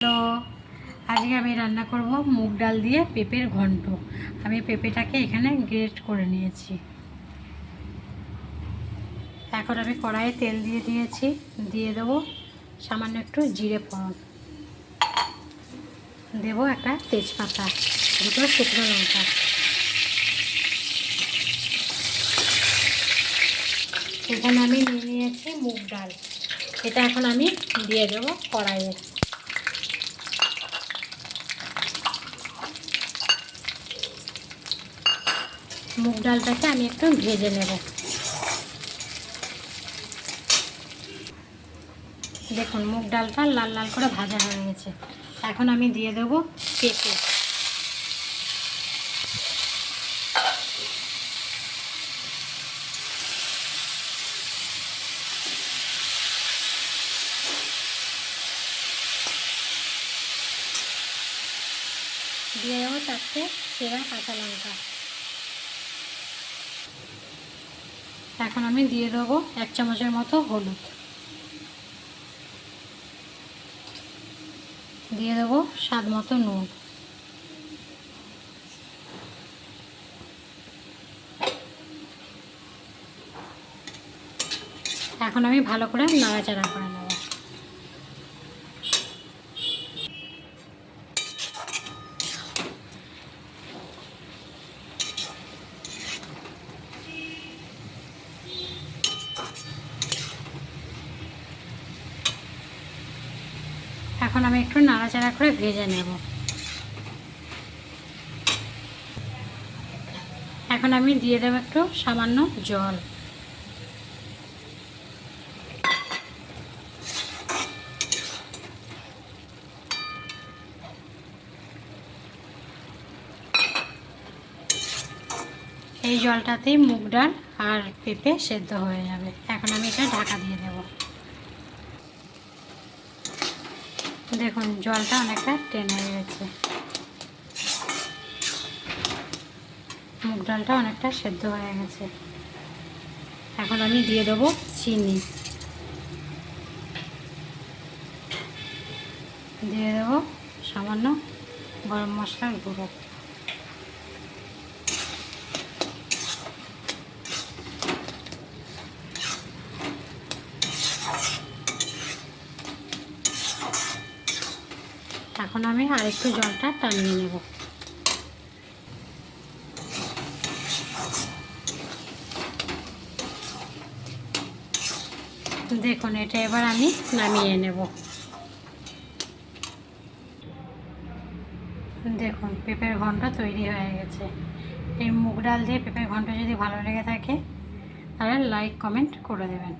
Hello, আজকে আমি রান্না করব মুগ ডাল দিয়ে পেঁপের ঘন্ট। আমি পেঁপেটাকে এখানে গ্রেট করে নিয়েছি। এখন আমি কড়াইয়ে তেল দিয়ে দিয়েছি, দিয়ে দেবো সামান্য একটু জিরে ফোড়ন, দেবো একটা তেজপাতা, দুটো শুকনো লঙ্কা। এখানে আমি নিয়ে নিয়েছি মুগ ডাল, এটা এখন আমি দিয়ে দেবো কড়াইয়ে। মুগ ডালটাকে আমি একটু ভেজে নেব। দেখুন মুগ ডালটা লাল লাল করে ভাজা হয়ে গেছে। এখন আমি দিয়ে দেবো পেঁপে। দিয়ে দেবো 4টে চেরা কাঁচা লঙ্কা। এখন আমি দিয়ে দেবো 1 চামচের মতো হলুদ, দিয়ে দেবো স্বাদ মতো নুন। এখন আমি ভালো করে নাড়াচাড়া করে নেব। এখন আমি একটু নাড়াচাড়া করে ভেজে নেব। এখন আমি দিয়ে দেবো একটু সামান্য জল। এই জলটাতেই মুগ ডাল আর পেঁপে সেদ্ধ হয়ে যাবে। এখন আমি এটা ঢাকা দিয়ে দেব। দেখুন জলটা অনেকটা টেনে গেছে, মুগ ডালটা অনেকটা সেদ্ধ হয়ে গেছে। এখন আমি দিয়ে দেবো চিনি, দিয়ে দেবো সামান্য গরম মশলার গুঁড়ো। এখন আমি আরেকটু জলটা টানিয়ে নেব। দেখুন এটা এবার আমি নামিয়ে নেব। দেখুন পেঁপের ঘন্ট তৈরি হয়ে গেছে। এই মুগ ডাল দিয়ে পেঁপের ঘন্ট যদি ভালো লেগে থাকে তাহলে লাইক কমেন্ট করে দেবেন।